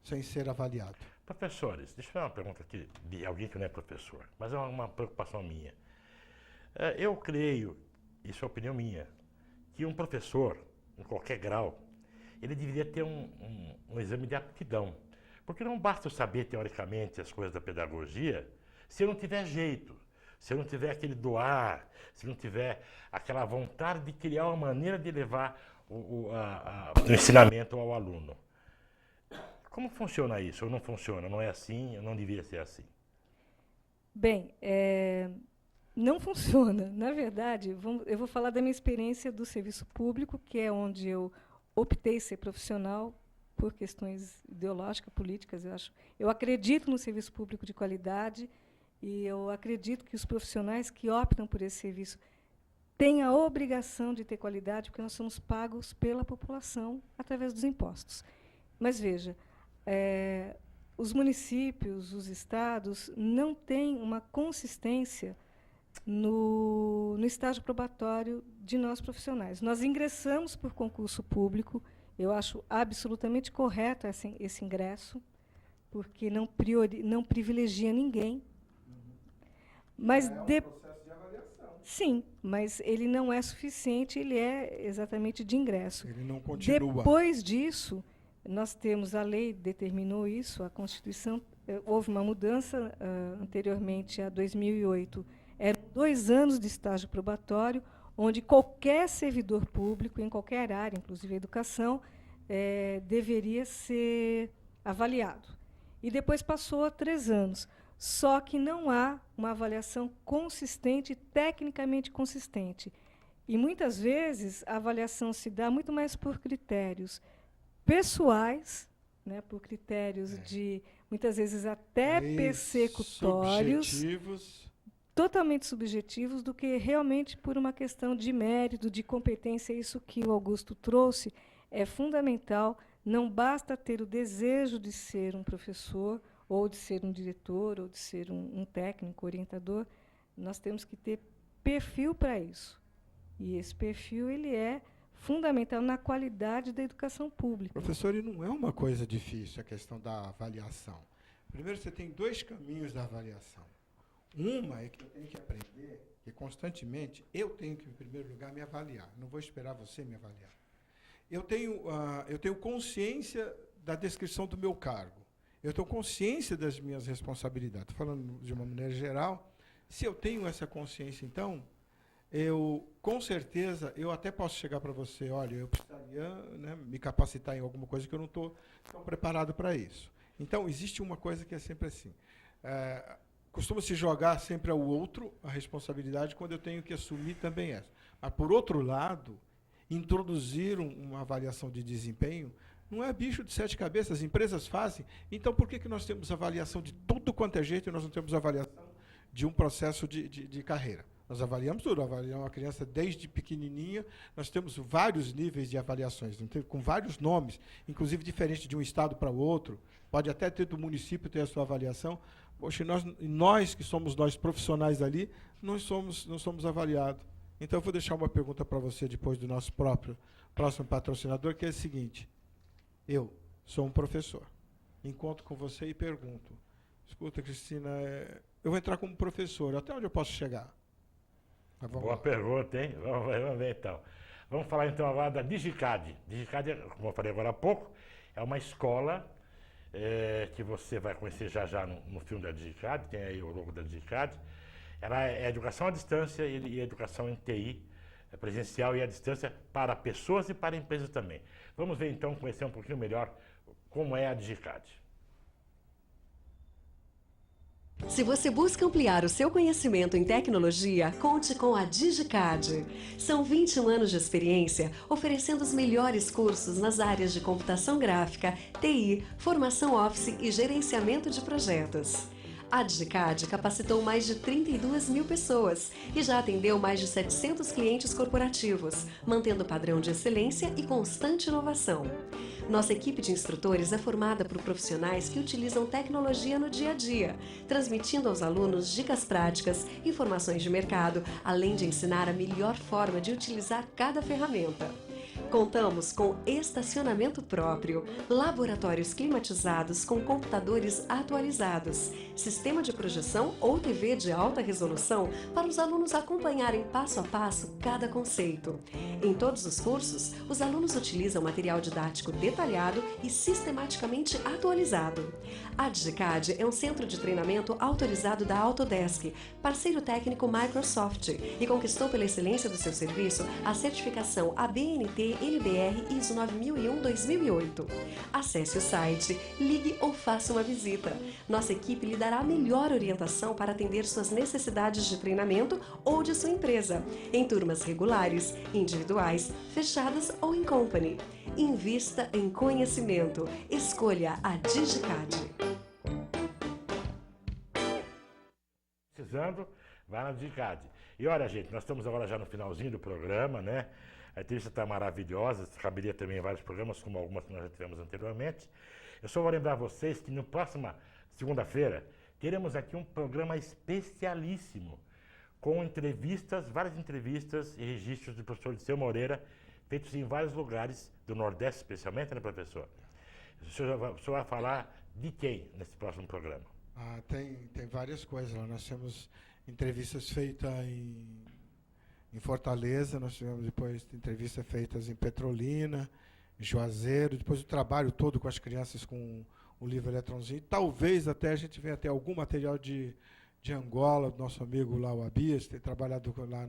[SPEAKER 2] sem ser avaliado?
[SPEAKER 3] Professores, deixa eu fazer uma pergunta aqui de alguém que não é professor, mas é uma preocupação minha. Eu creio, isso é opinião minha, que um professor, em qualquer grau, ele deveria ter um exame de aptidão. Porque não basta eu saber, teoricamente, as coisas da pedagogia, se eu não tiver jeito, se eu não tiver aquele doar, se não tiver aquela vontade de criar uma maneira de levar o ensinamento ao aluno. Como funciona isso? Ou não funciona? Não é assim? Não devia ser assim?
[SPEAKER 1] Bem, não funciona. Na verdade, eu vou falar da minha experiência do serviço público, que é onde eu optei ser profissional por questões ideológicas, políticas. Eu acredito no serviço público de qualidade e eu acredito que os profissionais que optam por esse serviço têm a obrigação de ter qualidade, porque nós somos pagos pela população através dos impostos. Mas veja, os municípios, os estados, não têm uma consistência no estágio probatório de nós profissionais. Nós ingressamos por concurso público, eu acho absolutamente correto esse ingresso, porque não privilegia ninguém. Mas
[SPEAKER 2] um processo de avaliação.
[SPEAKER 1] Sim, mas ele não é suficiente, ele é exatamente de ingresso.
[SPEAKER 2] Ele não continua.
[SPEAKER 1] Depois disso, nós temos, a lei determinou isso, a Constituição, houve uma mudança anteriormente a 2008, eram 2 anos de estágio probatório, onde qualquer servidor público, em qualquer área, inclusive a educação, deveria ser avaliado. E depois passou a 3 anos. Só que não há uma avaliação consistente, tecnicamente consistente. E, muitas vezes, a avaliação se dá muito mais por critérios pessoais, né, por critérios de, muitas vezes, até persecutórios, totalmente subjetivos, do que realmente por uma questão de mérito, de competência. Isso que o Augusto trouxe é fundamental. Não basta ter o desejo de ser um professor, ou de ser um diretor, ou de ser um técnico, orientador. Nós temos que ter perfil para isso. E esse perfil ele é fundamental na qualidade da educação pública.
[SPEAKER 2] Professor, e não é uma coisa difícil a questão da avaliação. Primeiro, você tem 2 caminhos da avaliação. Uma é que eu tenho que aprender que, constantemente, eu tenho que, em primeiro lugar, me avaliar. Não vou esperar você me avaliar. Eu tenho consciência da descrição do meu cargo. Eu tenho consciência das minhas responsabilidades. Estou falando de uma maneira geral. Se eu tenho essa consciência, então, com certeza, eu até posso chegar para você, olha, eu precisaria, né, me capacitar em alguma coisa que eu não estou tão preparado para isso. Então, existe uma coisa que é sempre assim. Costuma-se jogar sempre ao outro a responsabilidade, quando eu tenho que assumir também essa. Mas, por outro lado, introduzir uma avaliação de desempenho não é bicho de 7 cabeças, as empresas fazem. Então, por que nós temos avaliação de tudo quanto é jeito e nós não temos avaliação de um processo de carreira? Nós avaliamos tudo, avaliamos uma criança desde pequenininha, nós temos vários níveis de avaliações, com vários nomes, inclusive diferente de um estado para o outro, pode até ter do município ter a sua avaliação. Poxa, nós que somos nós profissionais ali, não somos avaliados. Então, eu vou deixar uma pergunta para você depois do nosso próximo patrocinador, que é o seguinte: eu sou um professor, encontro com você e pergunto, escuta, Cristina, eu vou entrar como professor, até onde eu posso chegar?
[SPEAKER 3] Boa pergunta, hein? Vamos ver, então. Vamos falar, então, agora da DigiCAD. DigiCAD, como eu falei agora há pouco, é uma escola que você vai conhecer já no filme da DigiCAD, tem aí o logo da DigiCAD. Ela é educação à distância e educação em TI, presencial e à distância, para pessoas e para empresas também. Vamos ver, então, conhecer um pouquinho melhor como é a DigiCAD.
[SPEAKER 4] Se você busca ampliar o seu conhecimento em tecnologia, conte com a DigiCAD. São 21 anos de experiência, oferecendo os melhores cursos nas áreas de computação gráfica, TI, formação Office e gerenciamento de projetos. A DigiCAD capacitou mais de 32 mil pessoas e já atendeu mais de 700 clientes corporativos, mantendo padrão de excelência e constante inovação. Nossa equipe de instrutores é formada por profissionais que utilizam tecnologia no dia a dia, transmitindo aos alunos dicas práticas, informações de mercado, além de ensinar a melhor forma de utilizar cada ferramenta. Contamos com estacionamento próprio, laboratórios climatizados com computadores atualizados, sistema de projeção ou TV de alta resolução para os alunos acompanharem passo a passo cada conceito. Em todos os cursos, os alunos utilizam material didático detalhado e sistematicamente atualizado. A DigiCAD é um centro de treinamento autorizado da Autodesk, parceiro técnico Microsoft, e conquistou pela excelência do seu serviço a certificação ABNT NBR ISO 9001-2008. Acesse o site, ligue ou faça uma visita. Nossa equipe lhe dará a melhor orientação para atender suas necessidades de treinamento ou de sua empresa, em turmas regulares, individuais, fechadas ou em company. Invista em conhecimento. Escolha a DigiCAD.
[SPEAKER 3] Precisando, vai na DigiCAD. E olha, gente, nós estamos agora já no finalzinho do programa, né? A entrevista está maravilhosa, caberia também em vários programas, como algumas que nós já tivemos anteriormente. Eu só vou lembrar vocês que na próxima segunda-feira teremos aqui um programa especialíssimo, com entrevistas, várias entrevistas e registros do professor Diceu Moreira, feitos em vários lugares do Nordeste, especialmente, né, professor? O senhor vai falar de quem nesse próximo programa?
[SPEAKER 2] Tem várias coisas lá. Nós temos entrevistas feitas em Fortaleza, nós tivemos depois entrevistas feitas em Petrolina, em Juazeiro, depois o trabalho todo com as crianças com o livro Eletrãozinho. Talvez até a gente venha ter algum material de Angola, do nosso amigo lá, o Abias, tem trabalhado lá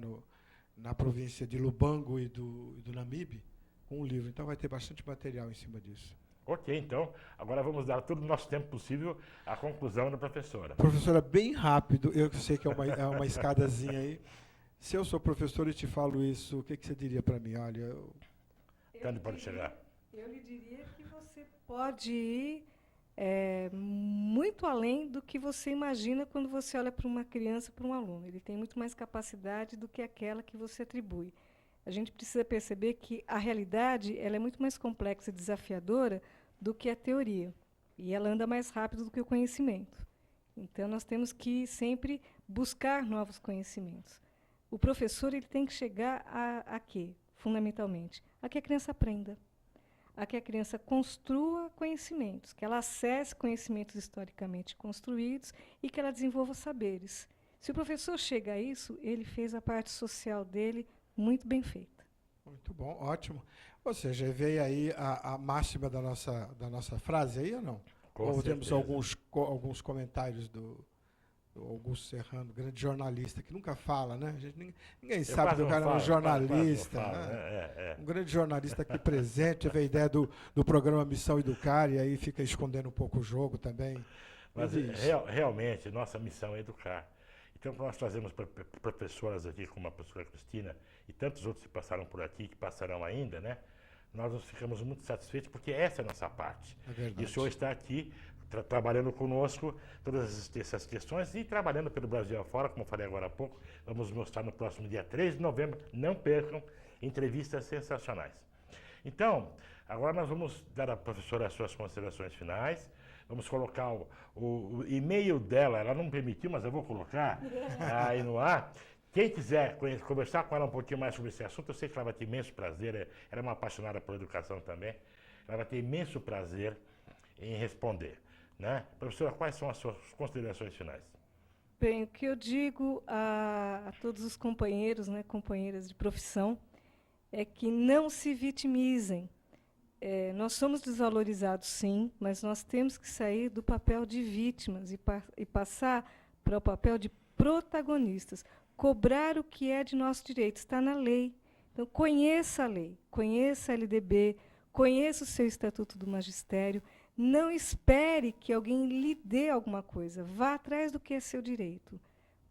[SPEAKER 2] na província de Lubango e do Namibe, com o livro. Então vai ter bastante material em cima disso.
[SPEAKER 3] Ok, então, agora vamos dar todo o nosso tempo possível à conclusão da professora.
[SPEAKER 2] Professora, bem rápido, eu sei que é uma escadazinha aí. Se eu sou professor e te falo isso, o que você diria para mim? Olha,
[SPEAKER 3] Onde pode chegar?
[SPEAKER 1] Eu lhe diria que você pode ir muito além do que você imagina quando você olha para uma criança, para um aluno. Ele tem muito mais capacidade do que aquela que você atribui. A gente precisa perceber que a realidade ela é muito mais complexa e desafiadora do que a teoria. E ela anda mais rápido do que o conhecimento. Então, nós temos que sempre buscar novos conhecimentos. O professor ele tem que chegar a quê? Fundamentalmente, a que a criança aprenda, a que a criança construa conhecimentos, que ela acesse conhecimentos historicamente construídos e que ela desenvolva saberes. Se o professor chega a isso, ele fez a parte social dele muito bem feita.
[SPEAKER 2] muito bom, ótimo. Ou seja, veio aí a máxima da nossa frase aí ou não?
[SPEAKER 3] Com
[SPEAKER 2] ou temos
[SPEAKER 3] certeza.
[SPEAKER 2] alguns comentários do Augusto Serrano, grande jornalista, que nunca fala, né? Ninguém sabe
[SPEAKER 3] quase
[SPEAKER 2] que o
[SPEAKER 3] não
[SPEAKER 2] cara é um
[SPEAKER 3] falo,
[SPEAKER 2] jornalista.
[SPEAKER 3] quase não falo,
[SPEAKER 2] né? Um grande jornalista aqui presente, teve a ideia do programa Missão Educar, e aí fica escondendo um pouco o jogo também.
[SPEAKER 3] Mas
[SPEAKER 2] Me diz.
[SPEAKER 3] realmente, nossa missão é educar. Então, nós trazemos professoras aqui, como a professora Cristina, e tantos outros que passaram por aqui, que passarão ainda, né? Nós nos ficamos muito satisfeitos, porque essa é a nossa parte.
[SPEAKER 2] É verdade.
[SPEAKER 3] E o senhor está aqui, trabalhando conosco todas essas questões e trabalhando pelo Brasil afora, como eu falei agora há pouco. Vamos mostrar no próximo dia 3 de novembro, não percam, entrevistas sensacionais. Então, agora nós vamos dar à professora as suas considerações finais. Vamos colocar o e-mail dela, ela não permitiu, mas eu vou colocar aí no ar. Quem quiser conversar com ela um pouquinho mais sobre esse assunto, eu sei que ela vai ter imenso prazer, ela é uma apaixonada por educação também, ela vai ter imenso prazer em responder. Né? Professora, quais são as suas considerações finais?
[SPEAKER 1] Bem, o que eu digo a todos os companheiros, né, companheiras de profissão, é que não se vitimizem. Nós somos desvalorizados, sim, mas nós temos que sair do papel de vítimas e passar para o papel de protagonistas. Cobrar o que é de nosso direito, está na lei. Então, conheça a lei, conheça a LDB, conheça o seu Estatuto do Magistério. Não espere que alguém lhe dê alguma coisa. Vá atrás do que é seu direito.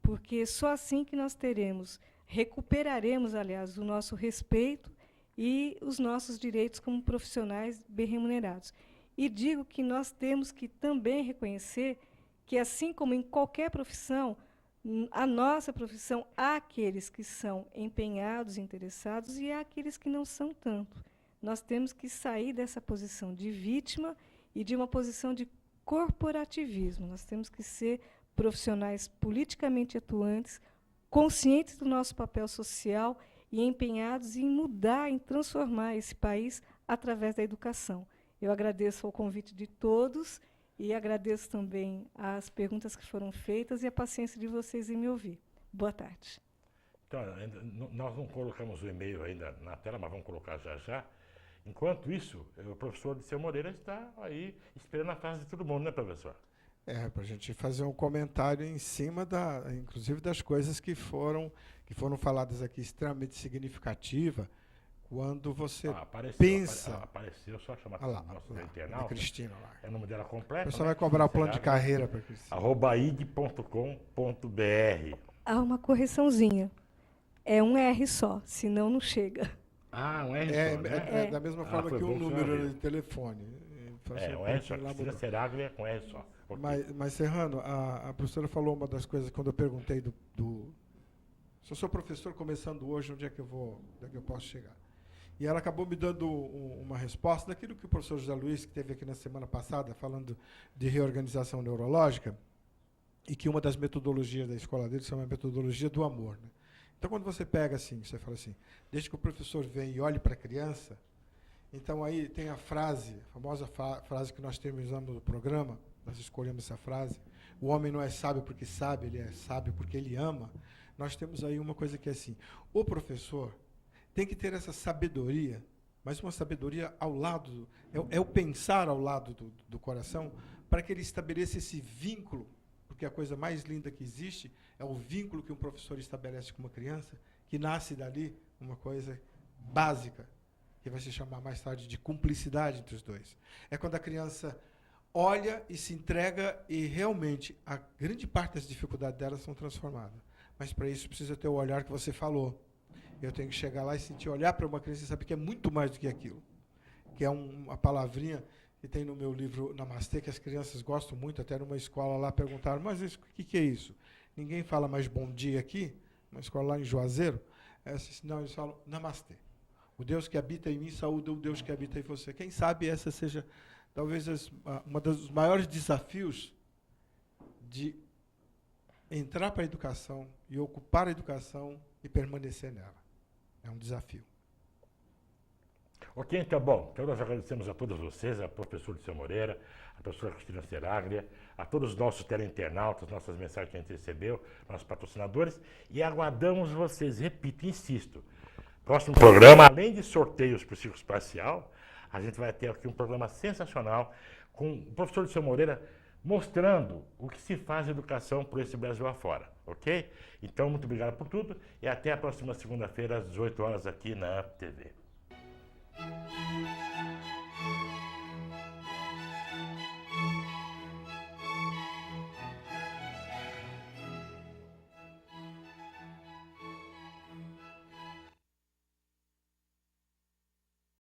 [SPEAKER 1] Porque só assim que nós recuperaremos, aliás, o nosso respeito e os nossos direitos como profissionais bem remunerados. E digo que nós temos que também reconhecer que, assim como em qualquer profissão, a nossa profissão há aqueles que são empenhados, interessados, e há aqueles que não são tanto. Nós temos que sair dessa posição de vítima e de uma posição de corporativismo. Nós temos que ser profissionais politicamente atuantes, conscientes do nosso papel social e empenhados em mudar, em transformar esse país através da educação. Eu agradeço ao convite de todos e agradeço também as perguntas que foram feitas e a paciência de vocês em me ouvir. Boa tarde.
[SPEAKER 3] Então, nós não colocamos o e-mail ainda na tela, mas vamos colocar já já. Enquanto isso, o professor Diceu Moreira está aí esperando a casa de todo mundo, né, professor?
[SPEAKER 2] Para a gente fazer um comentário em cima, inclusive, das coisas que foram faladas aqui, extremamente significativa, Quando você
[SPEAKER 3] Apareceu, apareceu, só chamar
[SPEAKER 2] lá,
[SPEAKER 3] nosso
[SPEAKER 2] a
[SPEAKER 3] internauta.
[SPEAKER 2] Cristina lá.
[SPEAKER 3] É o nome dela
[SPEAKER 2] O
[SPEAKER 3] completo.
[SPEAKER 2] pessoal vai cobrar o plano de carreira para Cristina.
[SPEAKER 3] @id.com.br.
[SPEAKER 1] Há uma correçãozinha. É um R só, senão não chega.
[SPEAKER 3] Ah, um R só, né?
[SPEAKER 2] É da mesma forma
[SPEAKER 3] foi
[SPEAKER 2] que
[SPEAKER 3] bom
[SPEAKER 2] um
[SPEAKER 3] que você
[SPEAKER 2] número
[SPEAKER 3] viu.
[SPEAKER 2] de telefone.
[SPEAKER 3] Um R só. Cristina Seraglia com R só. Okay.
[SPEAKER 2] Mas Serrano, a professora falou uma das coisas quando eu perguntei se eu sou professor começando hoje, onde é que eu posso chegar? E ela acabou me dando uma resposta daquilo que o professor José Luiz, que esteve aqui na semana passada, falando de reorganização neurológica, e que uma das metodologias da escola dele chama a metodologia do amor. Né? Então, quando você pega assim, você fala assim, desde que o professor vem e olhe para a criança, então aí tem a frase, a famosa frase que nós terminamos no programa, nós escolhemos essa frase, o homem não é sábio porque sabe, ele é sábio porque ele ama. Nós temos aí uma coisa que é assim, o professor tem que ter essa sabedoria, mas uma sabedoria ao lado, é o pensar ao lado do coração, para que ele estabeleça esse vínculo, porque a coisa mais linda que existe é o vínculo que um professor estabelece com uma criança, que nasce dali uma coisa básica, que vai se chamar mais tarde de cumplicidade entre os dois. É quando a criança olha e se entrega e realmente a grande parte das dificuldades dela são transformadas. Mas para isso precisa ter o olhar que você falou. Eu tenho que chegar lá e sentir, olhar para uma criança e saber que é muito mais do que aquilo. Que é uma palavrinha que tem no meu livro Namastê, que as crianças gostam muito, até numa escola lá perguntaram, mas o que é isso? Ninguém fala mais bom dia aqui? Uma escola lá em Juazeiro? Não, eles falam Namastê. O Deus que habita em mim saúda o Deus que habita em você. Quem sabe essa seja, talvez, uma dos maiores desafios de entrar para a educação e ocupar a educação e permanecer nela. É um desafio.
[SPEAKER 3] Ok, então, bom, então nós agradecemos a todos vocês, a professora Liceu Moreira, a professora Cristina Seraglia, a todos os nossos teleinternautas, nossas mensagens que a gente recebeu, nossos patrocinadores, e aguardamos vocês, repito, insisto, próximo programa, além de sorteios para o ciclo espacial, a gente vai ter aqui um programa sensacional com o professor Liceu Moreira mostrando o que se faz em educação por esse Brasil afora, ok? Então, muito obrigado por tudo e até a próxima segunda-feira às 18 horas aqui na TV.